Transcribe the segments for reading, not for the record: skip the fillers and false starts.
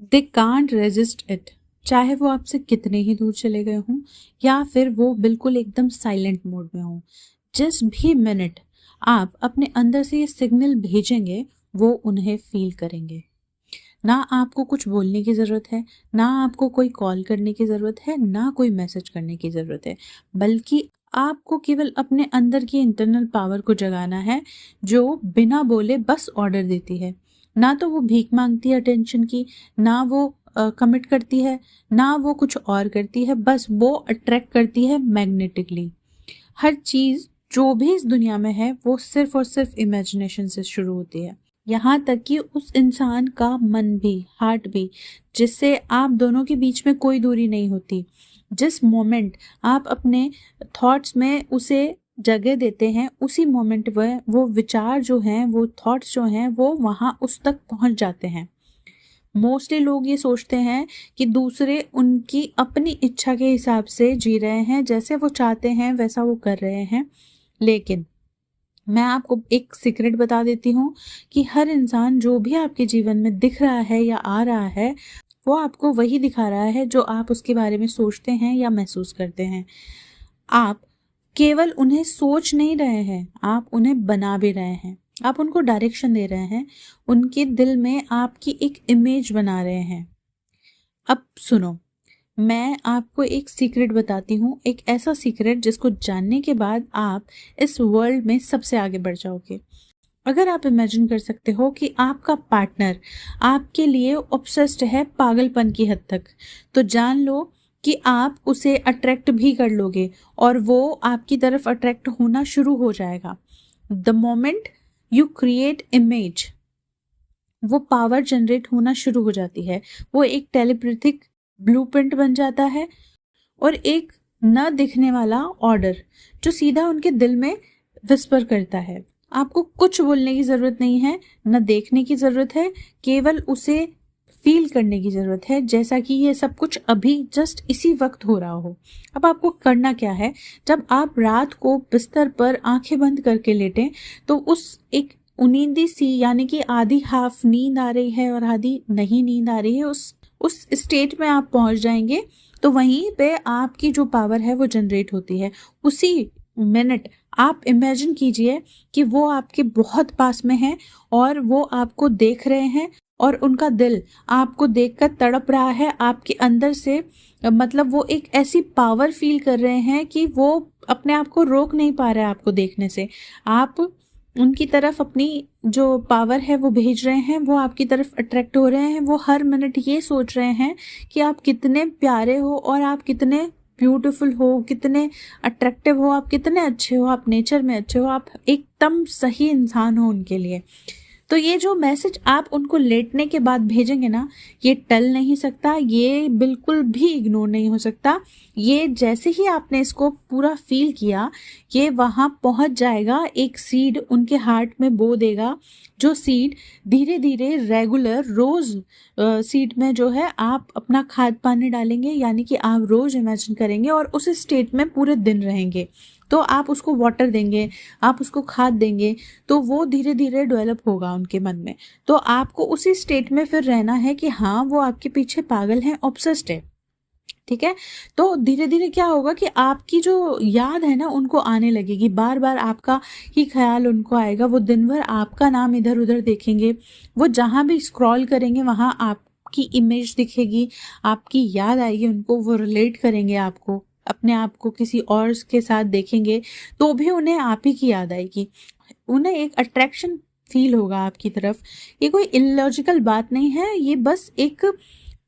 They can't resist it. चाहे वो आपसे कितने ही दूर चले गए हों या फिर वो बिल्कुल एकदम साइलेंट मोड में हों, जिस भी मिनट आप अपने अंदर से ये सिग्नल भेजेंगे वो उन्हें फील करेंगे। ना आपको कुछ बोलने की ज़रूरत है, ना आपको कोई कॉल करने की ज़रूरत है, ना कोई मैसेज करने की ज़रूरत है, बल्कि आपको केवल अपने अंदर की इंटरनल पावर को जगाना है, जो बिना बोले बस ऑर्डर देती है। ना तो वो भीख मांगती है अटेंशन की, ना वो कमिट करती है, ना वो कुछ और करती है, बस वो अट्रैक्ट करती है मैग्नेटिकली। हर चीज़ जो भी इस दुनिया में है वो सिर्फ और सिर्फ इमेजिनेशन से शुरू होती है। यहाँ तक कि उस इंसान का मन भी, हार्ट भी, जिससे आप दोनों के बीच में कोई दूरी नहीं होती, जिस मोमेंट आप अपने थॉट्स में उसे जगह देते हैं, उसी मोमेंट वह वो विचार जो हैं, वो थॉट्स जो हैं, वो वहाँ उस तक पहुँच जाते हैं। मोस्टली लोग ये सोचते हैं कि दूसरे उनकी अपनी इच्छा के हिसाब से जी रहे हैं, जैसे वो चाहते हैं वैसा वो कर रहे हैं। लेकिन मैं आपको एक सीक्रेट बता देती हूँ कि हर इंसान जो भी आपके जीवन में दिख रहा है या आ रहा है, वो आपको वही दिखा रहा है जो आप उसके बारे में सोचते हैं या महसूस करते हैं। आप केवल उन्हें सोच नहीं रहे हैं, आप उन्हें बना भी रहे हैं। आप उनको डायरेक्शन दे रहे हैं, उनके दिल में आपकी एक इमेज बना रहे हैं। अब सुनो, मैं आपको एक सीक्रेट बताती हूँ, एक ऐसा सीक्रेट जिसको जानने के बाद आप इस वर्ल्ड में सबसे आगे बढ़ जाओगे। अगर आप इमेजिन कर सकते हो कि आपका पार्टनर आपके लिए ऑब्सेस्ड है पागलपन की हद तक, तो जान लो कि आप उसे अट्रैक्ट भी कर लोगे और वो आपकी तरफ अट्रैक्ट होना शुरू हो जाएगा। The moment you create image, वो पावर जनरेट होना शुरू हो जाती है। वो एक टेलीपैथिक ब्लूप्रिंट बन जाता है और एक न दिखने वाला ऑर्डर जो सीधा उनके दिल में विस्पर करता है। आपको कुछ बोलने की ज़रूरत नहीं है, न देखने की ज़रूरत है, केवल उसे फील करने की ज़रूरत है, जैसा कि ये सब कुछ अभी जस्ट इसी वक्त हो रहा हो। अब आपको करना क्या है, जब आप रात को बिस्तर पर आंखें बंद करके लेटें, तो उस एक उनींदी सी, यानी कि आधी हाफ नींद आ रही है और आधी नहीं नींद आ रही है, उस स्टेट में आप पहुंच जाएंगे। तो वहीं पे आपकी जो पावर है वो जनरेट होती है। उसी मिनट आप इमेजिन कीजिए कि वो आपके बहुत पास में हैं और वो आपको देख रहे हैं और उनका दिल आपको देखकर तड़प रहा है आपके अंदर से। मतलब वो एक ऐसी पावर फील कर रहे हैं कि वो अपने आप को रोक नहीं पा रहे हैं आपको देखने से। आप उनकी तरफ अपनी जो पावर है वो भेज रहे हैं, वो आपकी तरफ अट्रैक्ट हो रहे हैं। वो हर मिनट ये सोच रहे हैं कि आप कितने प्यारे हो और आप कितने ब्यूटीफुल हो, कितने अट्रैक्टिव हो, आप कितने अच्छे हो, आप नेचर में अच्छे हो, आप एकदम सही इंसान हो उनके लिए। तो ये जो मैसेज आप उनको लेटने के बाद भेजेंगे ना, ये टल नहीं सकता, ये बिल्कुल भी इग्नोर नहीं हो सकता। ये जैसे ही आपने इसको पूरा फील किया, ये वहाँ पहुँच जाएगा, एक सीड उनके हार्ट में बो देगा, जो सीड धीरे धीरे रेगुलर रोज़ सीड में जो है आप अपना खाद पानी डालेंगे, यानी कि आप रोज़ इमेजिन करेंगे और उस स्टेट में पूरे दिन रहेंगे। तो आप उसको वाटर देंगे, आप उसको खाद देंगे, तो वो धीरे धीरे डेवलप होगा उनके मन में। तो आपको उसी स्टेट में फिर रहना है कि हाँ, वो आपके पीछे पागल हैं, ऑब्सेस्ड है। ठीक है, तो धीरे धीरे क्या होगा कि आपकी जो याद है ना उनको आने लगेगी, बार बार आपका ही ख्याल उनको आएगा। वो दिन भर आपका नाम इधर उधर देखेंगे, वो जहाँ भी स्क्रॉल करेंगे वहाँ आपकी इमेज दिखेगी, आपकी याद आएगी उनको, वो रिलेट करेंगे आपको, अपने आप को किसी और के साथ देखेंगे तो भी उन्हें आप ही की याद आएगी, उन्हें एक अट्रैक्शन फील होगा आपकी तरफ। ये कोई इलॉजिकल बात नहीं है, ये बस एक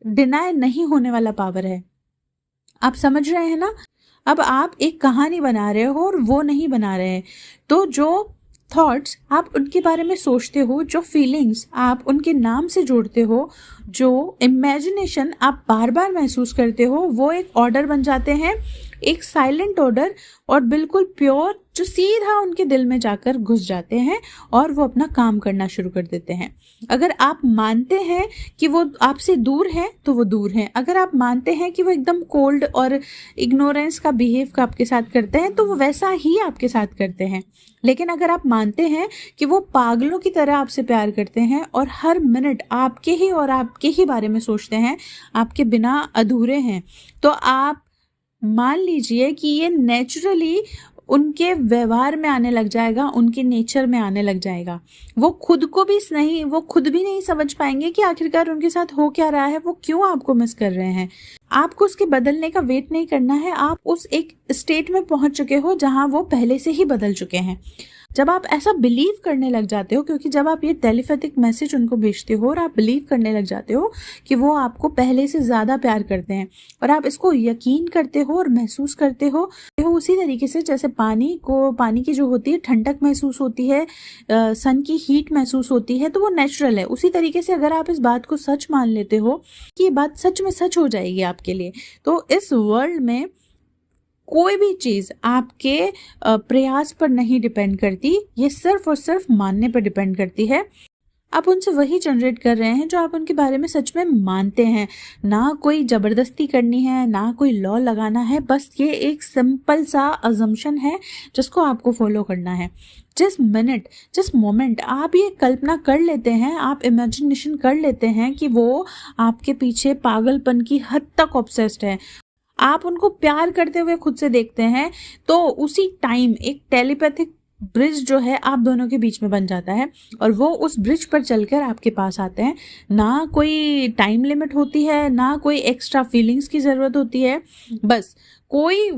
डिनाई नहीं होने वाला पावर है। आप समझ रहे हैं ना? अब आप एक कहानी बना रहे हो और वो नहीं बना रहे हैं। तो जो थॉट्स आप उनके बारे में सोचते हो, जो फीलिंग्स आप उनके नाम से जोड़ते हो, जो इमेजिनेशन आप बार बार महसूस करते हो, वो एक ऑर्डर बन जाते हैं, एक साइलेंट ऑर्डर, और बिल्कुल प्योर, जो सीधा उनके दिल में जाकर घुस जाते हैं और वो अपना काम करना शुरू कर देते हैं। अगर आप मानते हैं कि वो आपसे दूर है तो वो दूर है। अगर आप मानते हैं कि वो एकदम कोल्ड और इग्नोरेंस का बिहेव आपके साथ करते हैं तो वो वैसा ही आपके साथ करते हैं। लेकिन अगर आप मानते हैं कि वो पागलों की तरह आपसे प्यार करते हैं और हर मिनट आपके ही और आप आपके ही बारे में सोचते हैं, आपके बिना अधूरे हैं, तो आप मान लीजिए कि ये नेचुरली उनके व्यवहार में आने लग जाएगा, उनके नेचर में आने लग जाएगा। वो खुद भी नहीं समझ पाएंगे कि आखिरकार उनके साथ हो क्या रहा है, वो क्यों आपको मिस कर रहे हैं। आपको उसके बदलने का वेट नहीं करना है, आप उस एक स्टेट में पहुंच चुके हो जहां वो पहले से ही बदल चुके हैं। जब आप ऐसा बिलीव करने लग जाते हो, क्योंकि जब आप ये टेलीपैथिक मैसेज उनको भेजते हो और आप बिलीव करने लग जाते हो कि वो आपको पहले से ज़्यादा प्यार करते हैं और आप इसको यकीन करते हो और महसूस करते हो, उसी तरीके से जैसे पानी की जो होती है ठंडक महसूस होती है, सन की हीट महसूस होती है, तो वो नेचुरल है। उसी तरीके से अगर आप इस बात को सच मान लेते हो कि ये बात सच में सच हो जाएगी आपके लिए, तो इस वर्ल्ड में कोई भी चीज़ आपके प्रयास पर नहीं डिपेंड करती, ये सिर्फ और सिर्फ मानने पर डिपेंड करती है। आप उनसे वही जनरेट कर रहे हैं जो आप उनके बारे में सच में मानते हैं। ना कोई ज़बरदस्ती करनी है, ना कोई लॉ लगाना है, बस ये एक सिंपल सा अजम्पशन है जिसको आपको फॉलो करना है। जिस मोमेंट आप ये कल्पना कर लेते हैं, आप इमेजिनेशन कर लेते हैं कि वो आपके पीछे पागलपन की हद तक ऑब्सेस्ड है, आप उनको प्यार करते हुए खुद से देखते हैं, तो उसी टाइम एक टेलीपैथिक ब्रिज जो है आप दोनों के बीच में बन जाता है और वो उस ब्रिज पर चलकर आपके पास आते हैं। ना कोई टाइम लिमिट होती है, ना कोई एक्स्ट्रा फीलिंग्स की ज़रूरत होती है, बस कोई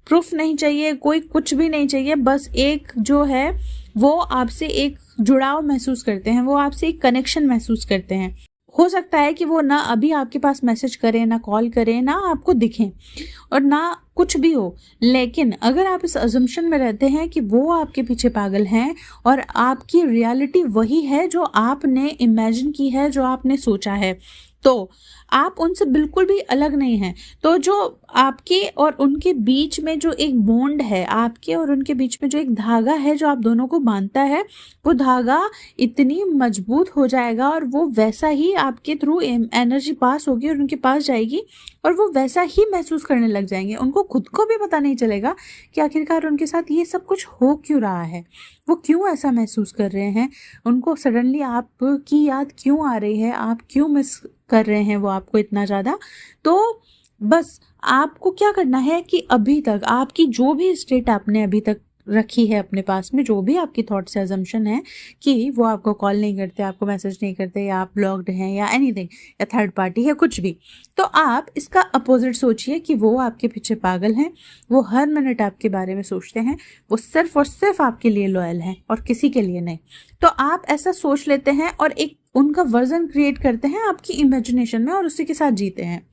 प्रूफ नहीं चाहिए, कोई कुछ भी नहीं चाहिए, बस एक जो है वो आपसे एक जुड़ाव महसूस करते हैं, वो आपसे एक कनेक्शन महसूस करते हैं। हो सकता है कि वो ना अभी आपके पास मैसेज करें, ना कॉल करें, ना आपको दिखें और ना कुछ भी हो, लेकिन अगर आप इस अजम्पशन में रहते हैं कि वो आपके पीछे पागल हैं और आपकी रियलिटी वही है जो आपने इमेजिन की है, जो आपने सोचा है, तो आप उनसे बिल्कुल भी अलग नहीं हैं। तो जो आपके और उनके बीच में जो एक बॉन्ड है, आपके और उनके बीच में जो एक धागा है जो आप दोनों को बांधता है, वो धागा इतनी मजबूत हो जाएगा और वो वैसा ही आपके थ्रू एनर्जी पास होगी और उनके पास जाएगी और वो वैसा ही महसूस करने लग जाएंगे। उनको खुद को भी पता नहीं चलेगा कि आखिरकार उनके साथ ये सब कुछ हो क्यों रहा है, वो क्यों ऐसा महसूस कर रहे हैं, उनको सडनली आपकी याद क्यों आ रही है, आप क्यों मिस कर रहे हैं वो आपको इतना ज़्यादा। तो बस आपको क्या करना है कि अभी तक आपकी जो भी स्टेट आपने अभी तक रखी है अपने पास में, जो भी आपकी थॉट से अजम्पशन है कि वो आपको कॉल नहीं करते, आपको मैसेज नहीं करते, या आप ब्लॉक्ड हैं या एनीथिंग, या थर्ड पार्टी है, कुछ भी, तो आप इसका अपोजिट सोचिए कि वो आपके पीछे पागल हैं, वो हर मिनट आपके बारे में सोचते हैं, वो सिर्फ और सिर्फ आपके लिए लॉयल हैं और किसी के लिए नहीं। तो आप ऐसा सोच लेते हैं और एक उनका वर्जन क्रिएट करते हैं आपकी इमेजिनेशन में और उसी के साथ जीते हैं।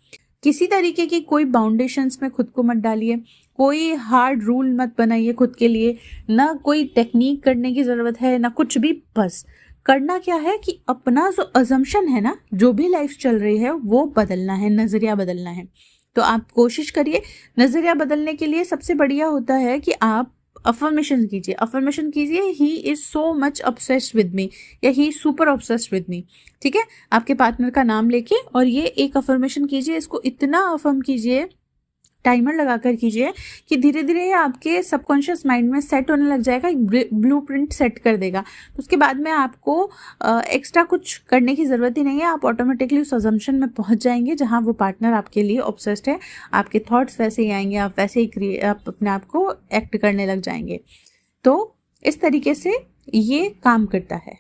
किसी तरीके की कोई बाउंडेशंस में खुद को मत डालिए, कोई हार्ड रूल मत बनाइए खुद के लिए, ना कोई टेक्निक करने की ज़रूरत है, ना कुछ भी। बस करना क्या है कि अपना जो अजम्पशन है ना, जो भी लाइफ चल रही है, वो बदलना है, नज़रिया बदलना है। तो आप कोशिश करिए। नज़रिया बदलने के लिए सबसे बढ़िया होता है कि आप अफर्मेशन कीजिए, he is so much obsessed with me, या ही सुपर ऑब्सेस्ड विद मी। ठीक है, आपके पार्टनर का नाम लेके और ये एक अफर्मेशन कीजिए, इसको इतना अफर्म कीजिए, टाइमर लगाकर कीजिए कि धीरे धीरे आपके सबकॉन्शियस माइंड में सेट होने लग जाएगा, एक ब्लूप्रिंट सेट कर देगा। तो उसके बाद में आपको एक्स्ट्रा कुछ करने की ज़रूरत ही नहीं है, आप ऑटोमेटिकली उस अजम्पशन में पहुंच जाएंगे जहां वो पार्टनर आपके लिए ऑब्सेस्ड है। आपके थॉट्स वैसे ही आएंगे, आप वैसे ही आप अपने आप को एक्ट करने लग जाएंगे। तो इस तरीके से ये काम करता है।